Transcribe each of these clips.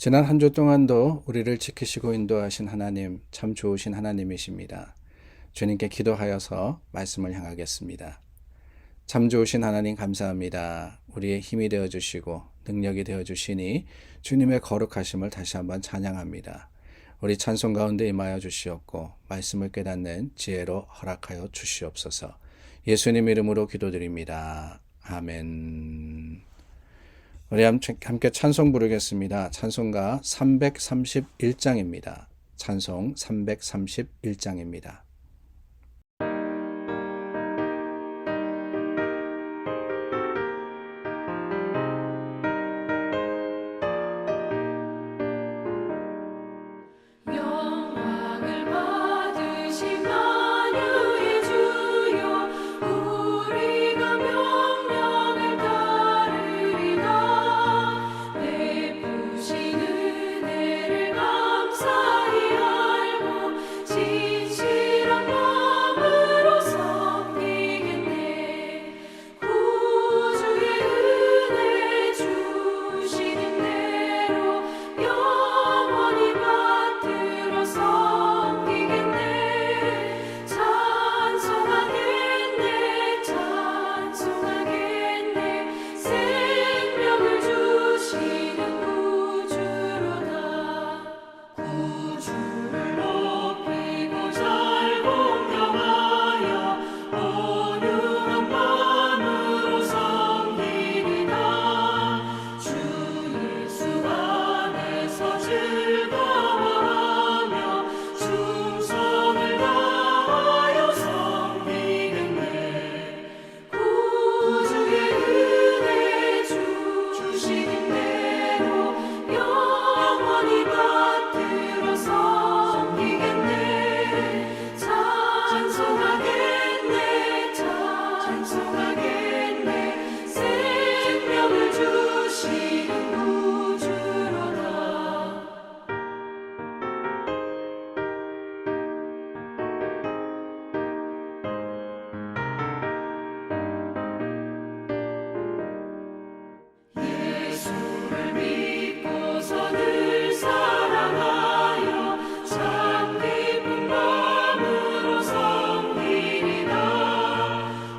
지난 한 주 동안도 우리를 지키시고 인도하신 하나님, 참 좋으신 하나님이십니다. 주님께 기도하여서 말씀을 향하겠습니다. 참 좋으신 하나님 감사합니다. 우리의 힘이 되어주시고 능력이 되어주시니 주님의 거룩하심을 다시 한번 찬양합니다. 우리 찬송 가운데 임하여 주시옵고 말씀을 깨닫는 지혜로 허락하여 주시옵소서. 예수님 이름으로 기도드립니다. 아멘. 우리 함께 찬송 부르겠습니다. 찬송가 331장입니다. 찬송 331장입니다. 영광을 받으신 만유의 주여 우리가 명령을 따르리다 베푸신 은혜를 감사히 알고 진실한 마음으로 섬기겠네 구주의 은혜 주시는 대로 영원히 받들어 섬기겠네 찬송하겠네 찬송하겠네 생명을 주시는 구주로다 구주를 높이고 잘 공경하여 온유한 마음으로 섬기리다 주 예수 안에서 즐거워하며 충성을 다하여 섬기겠네 구주의 은혜 주시는 대로 영원히 받들어 섬기겠네 찬송하겠네 찬송하겠네 생명을 주시는 구주로다 예수를 믿고서 늘 사랑하여 참 기쁜 마음으로 섬기리다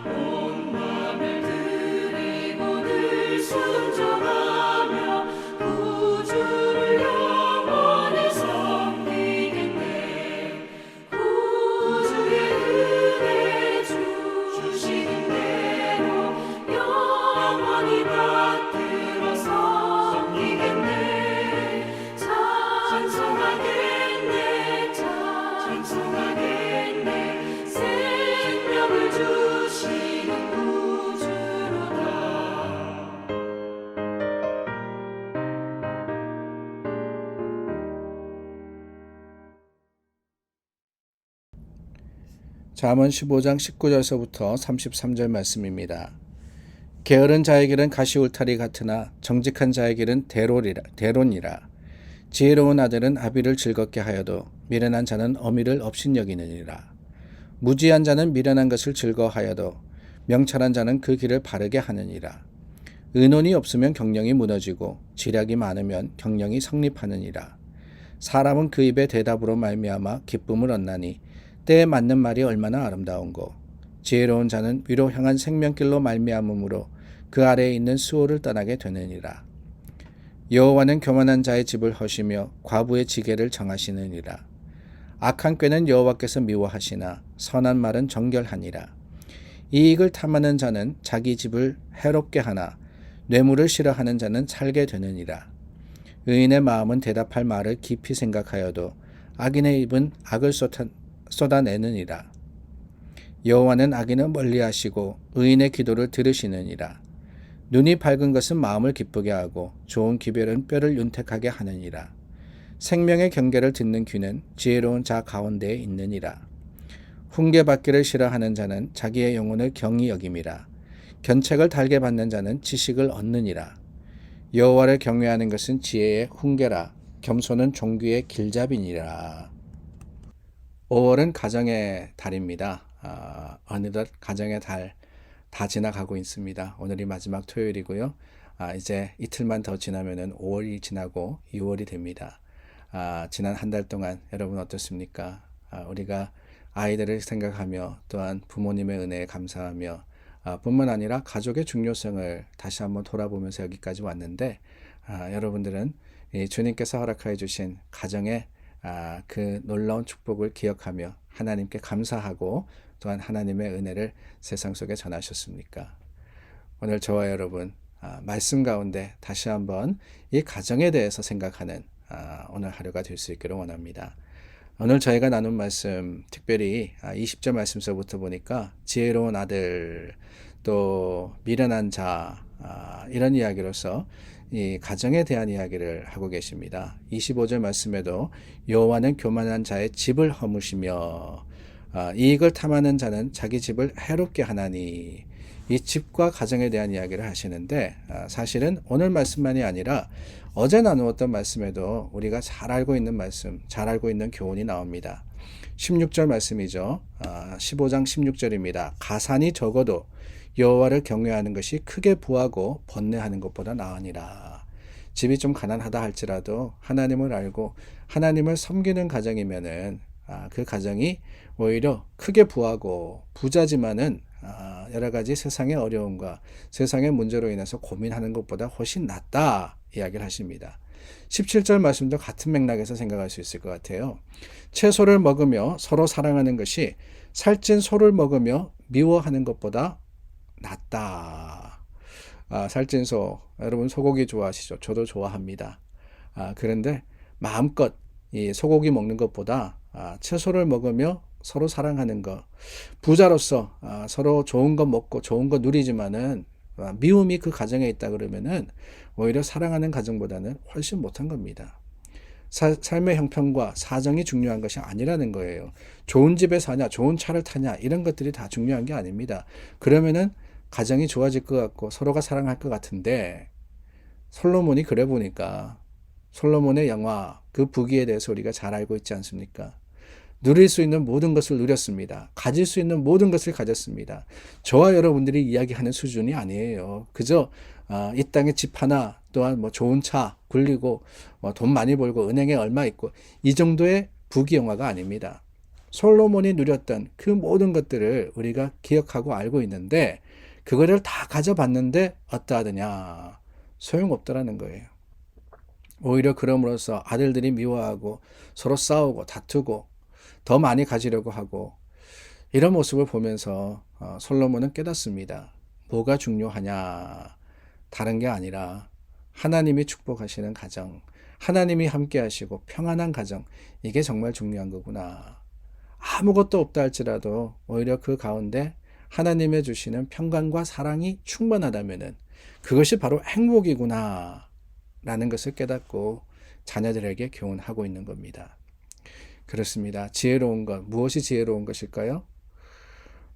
온 마음을 드리고 늘 순종하며 구주를 영원히 섬기겠네 구주의 은혜 주시는 대로 영원히 받들어 섬기겠네 찬송하겠네 찬송하겠네 생명을 주시는 구주로다 잠언 15장 19절서부터 33절 말씀입니다. 게으른 자의 길은 가시울타리 같으나 정직한 자의 길은 대론이라. 지혜로운 아들은 아비를 즐겁게 하여도 미련한 자는 어미를 업신여기느니라. 무지한 자는 미련한 것을 즐거워하여도 명철한 자는 그 길을 바르게 하느니라. 의논이 없으면 경령이 무너지고 지략이 많으면 경령이 성립하느니라. 사람은 그 입의 대답으로 말미암아 기쁨을 얻나니 때에 맞는 말이 얼마나 아름다운고 지혜로운 자는 위로 향한 생명길로 말미암음으로 그 아래에 있는 수호를 떠나게 되느니라. 여호와는 교만한 자의 집을 허시며 과부의 지게를 정하시느니라. 악한 꾀는 여호와께서 미워하시나 선한 말은 정결하니라. 이익을 탐하는 자는 자기 집을 해롭게 하나 뇌물을 싫어하는 자는 살게 되느니라. 의인의 마음은 대답할 말을 깊이 생각하여도 악인의 입은 악을 쏟아내느니라. 여호와는 악인을 멀리하시고 의인의 기도를 들으시느니라. 눈이 밝은 것은 마음을 기쁘게 하고 좋은 기별은 뼈를 윤택하게 하느니라. 생명의 경계를 듣는 귀는 지혜로운 자 가운데에 있느니라. 훈계받기를 싫어하는 자는 자기의 영혼을 경히 여김이라. 견책을 달게 받는 자는 지식을 얻느니라. 여호와를 경외하는 것은 지혜의 훈계라. 겸손은 종귀의 길잡이니라. 5월은 가정의 달입니다. 어느덧 가정의 달 다 지나가고 있습니다. 오늘이 마지막 토요일이고요. 이제 이틀만 더 지나면은 5월이 지나고 6월이 됩니다. 지난 한 달 동안 여러분 어떻습니까? 우리가 아이들을 생각하며 또한 부모님의 은혜에 감사하며 뿐만 아니라 가족의 중요성을 다시 한번 돌아보면서 여기까지 왔는데 여러분들은 이 주님께서 허락하여 주신 가정의 그 놀라운 축복을 기억하며 하나님께 감사하고 또한 하나님의 은혜를 세상 속에 전하셨습니까? 오늘 저와 여러분 말씀 가운데 다시 한번 이 가정에 대해서 생각하는 오늘 하루가 될 수 있기를 원합니다. 오늘 저희가 나눈 말씀 특별히 20절 말씀서부터 보니까 지혜로운 아들 또 미련한 자 이런 이야기로서 이 가정에 대한 이야기를 하고 계십니다. 25절 말씀에도 여호와는 교만한 자의 집을 허무시며 이익을 탐하는 자는 자기 집을 해롭게 하나니 이 집과 가정에 대한 이야기를 하시는데 사실은 오늘 말씀만이 아니라 어제 나누었던 말씀에도 우리가 잘 알고 있는 말씀, 잘 알고 있는 교훈이 나옵니다. 16절 말씀이죠. 15장 16절입니다. 가산이 적어도 여호와를 경외하는 것이 크게 부하고 번뇌하는 것보다 나으니라. 집이 좀 가난하다 할지라도 하나님을 알고 하나님을 섬기는 가정이면은 그 가정이 오히려 크게 부하고 부자지만은 여러 가지 세상의 어려움과 세상의 문제로 인해서 고민하는 것보다 훨씬 낫다 이야기를 하십니다. 17절 말씀도 같은 맥락에서 생각할 수 있을 것 같아요. 채소를 먹으며 서로 사랑하는 것이 살찐 소를 먹으며 미워하는 것보다 낫다. 살찐 소, 여러분 소고기 좋아하시죠? 저도 좋아합니다. 그런데 마음껏 이 소고기 먹는 것보다 채소를 먹으며 서로 사랑하는 것, 부자로서 서로 좋은 거 먹고 좋은 거 누리지만은 미움이 그 가정에 있다 그러면은 오히려 사랑하는 가정보다는 훨씬 못한 겁니다. 삶의 형편과 사정이 중요한 것이 아니라는 거예요. 좋은 집에 사냐, 좋은 차를 타냐 이런 것들이 다 중요한 게 아닙니다. 그러면은 가정이 좋아질 것 같고 서로가 사랑할 것 같은데 솔로몬이 그래 보니까 솔로몬의 영화 그 부귀에 대해서 우리가 잘 알고 있지 않습니까? 누릴 수 있는 모든 것을 누렸습니다. 가질 수 있는 모든 것을 가졌습니다. 저와 여러분들이 이야기하는 수준이 아니에요. 그저 이 땅에 집 하나 또한 뭐 좋은 차 굴리고 돈 많이 벌고 은행에 얼마 있고 이 정도의 부귀영화가 아닙니다. 솔로몬이 누렸던 그 모든 것들을 우리가 기억하고 알고 있는데 그거를 다 가져봤는데 어떠하느냐? 소용없더라는 거예요. 오히려 그럼으로써 아들들이 미워하고 서로 싸우고 다투고 더 많이 가지려고 하고 이런 모습을 보면서 솔로몬은 깨닫습니다. 뭐가 중요하냐? 다른 게 아니라 하나님이 축복하시는 가정, 하나님이 함께 하시고 평안한 가정, 이게 정말 중요한 거구나. 아무것도 없다 할지라도 오히려 그 가운데 하나님의 주시는 평강과 사랑이 충만하다면은 그것이 바로 행복이구나 라는 것을 깨닫고 자녀들에게 교훈하고 있는 겁니다. 그렇습니다. 지혜로운 것, 무엇이 지혜로운 것일까요?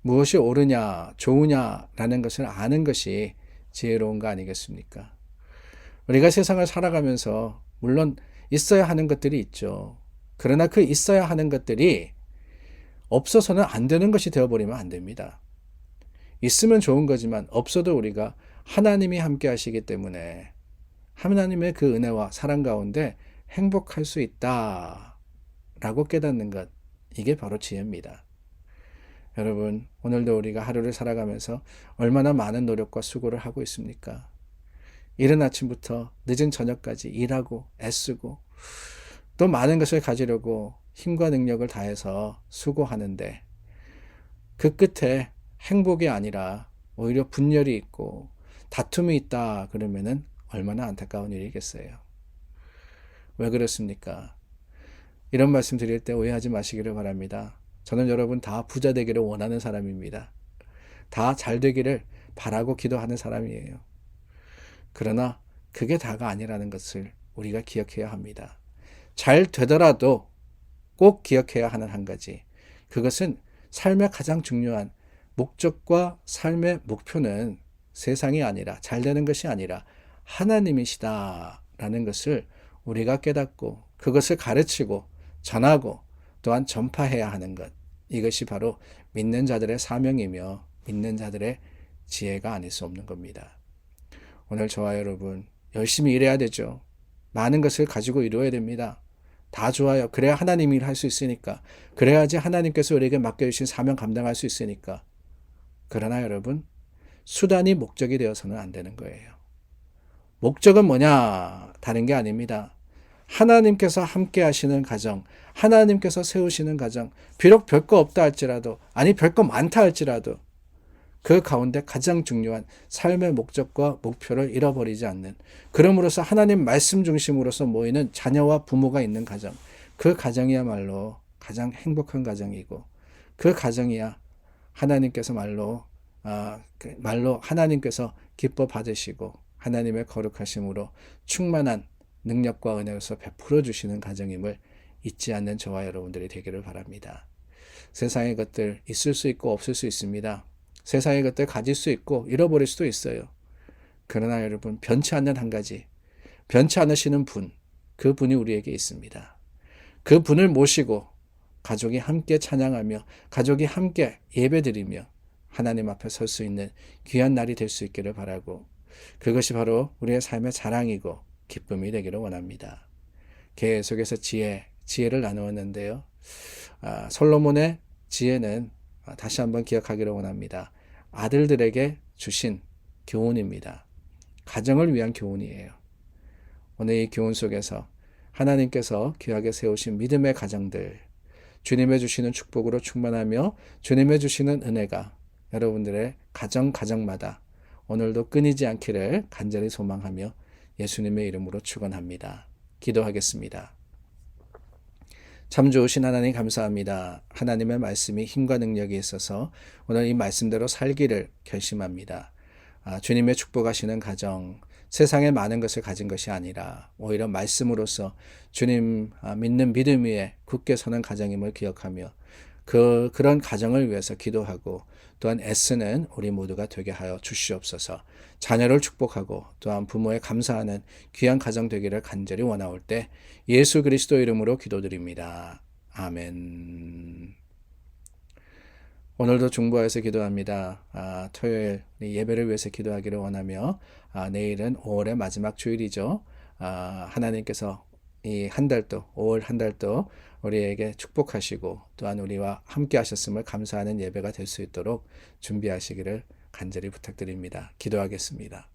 무엇이 옳으냐, 좋으냐라는 것을 아는 것이 지혜로운 거 아니겠습니까? 우리가 세상을 살아가면서 물론 있어야 하는 것들이 있죠. 그러나 그 있어야 하는 것들이 없어서는 안 되는 것이 되어버리면 안 됩니다. 있으면 좋은 거지만 없어도 우리가 하나님이 함께 하시기 때문에 하나님의 그 은혜와 사랑 가운데 행복할 수 있다 라고 깨닫는 것, 이게 바로 지혜입니다. 여러분, 오늘도 우리가 하루를 살아가면서 얼마나 많은 노력과 수고를 하고 있습니까? 이른 아침부터 늦은 저녁까지 일하고 애쓰고 또 많은 것을 가지려고 힘과 능력을 다해서 수고하는데 그 끝에 행복이 아니라 오히려 분열이 있고 다툼이 있다 그러면은 얼마나 안타까운 일이겠어요. 왜 그렇습니까? 이런 말씀 드릴 때 오해하지 마시기를 바랍니다. 저는 여러분 다 부자 되기를 원하는 사람입니다. 다 잘 되기를 바라고 기도하는 사람이에요. 그러나 그게 다가 아니라는 것을 우리가 기억해야 합니다. 잘 되더라도 꼭 기억해야 하는 한 가지. 그것은 삶의 가장 중요한 목적과 삶의 목표는 세상이 아니라 잘 되는 것이 아니라 하나님이시다라는 것을 우리가 깨닫고 그것을 가르치고 전하고 또한 전파해야 하는 것. 이것이 바로 믿는 자들의 사명이며 믿는 자들의 지혜가 아닐 수 없는 겁니다. 오늘 저와 여러분 열심히 일해야 되죠. 많은 것을 가지고 이루어야 됩니다. 다 좋아요. 그래야 하나님 일 할 수 있으니까. 그래야지 하나님께서 우리에게 맡겨주신 사명 감당할 수 있으니까. 그러나 여러분, 수단이 목적이 되어서는 안 되는 거예요. 목적은 뭐냐? 다른 게 아닙니다. 하나님께서 함께 하시는 가정, 하나님께서 세우시는 가정, 비록 별거 없다 할지라도, 아니 별거 많다 할지라도 그 가운데 가장 중요한 삶의 목적과 목표를 잃어버리지 않는, 그럼으로써 하나님 말씀 중심으로서 모이는 자녀와 부모가 있는 가정, 그 가정이야말로 가장 행복한 가정이고, 그 가정이야 하나님께서 말로 하나님께서 기뻐 받으시고 하나님의 거룩하심으로 충만한 능력과 은혜로서 베풀어 주시는 가정임을 잊지 않는 저와 여러분들이 되기를 바랍니다. 세상의 것들 있을 수 있고 없을 수 있습니다. 세상의 것들 가질 수 있고 잃어버릴 수도 있어요. 그러나 여러분, 변치 않는 한 가지, 변치 않으시는 분, 그 분이 우리에게 있습니다. 그 분을 모시고 가족이 함께 찬양하며 가족이 함께 예배드리며 하나님 앞에 설 수 있는 귀한 날이 될 수 있기를 바라고, 그것이 바로 우리의 삶의 자랑이고 기쁨이 되기를 원합니다. 계속해서 지혜를 나누었는데요. 솔로몬의 지혜는 다시 한번 기억하기를 원합니다. 아들들에게 주신 교훈입니다. 가정을 위한 교훈이에요. 오늘 이 교훈 속에서 하나님께서 귀하게 세우신 믿음의 가정들, 주님의 주시는 축복으로 충만하며 주님의 주시는 은혜가 여러분들의 가정마다 오늘도 끊이지 않기를 간절히 소망하며 예수님의 이름으로 축원합니다. 기도하겠습니다. 참 좋으신 하나님 감사합니다. 하나님의 말씀이 힘과 능력이 있어서 오늘 이 말씀대로 살기를 결심합니다. 주님의 축복하시는 가정, 세상에 많은 것을 가진 것이 아니라 오히려 말씀으로서 주님 믿는 믿음 위에 굳게 서는 가정임을 기억하며 그런 가정을 위해서 기도하고 또한 애쓰는 우리 모두가 되게 하여 주시옵소서. 자녀를 축복하고 또한 부모에 감사하는 귀한 가정 되기를 간절히 원하올 때 예수 그리스도 이름으로 기도드립니다. 아멘. 오늘도 중보하여서 기도합니다. 토요일 예배를 위해서 기도하기를 원하며 내일은 5월의 마지막 주일이죠. 하나님께서 이 한 달도 5월 한 달도 우리에게 축복하시고 또한 우리와 함께 하셨음을 감사하는 예배가 될 수 있도록 준비하시기를 간절히 부탁드립니다. 기도하겠습니다.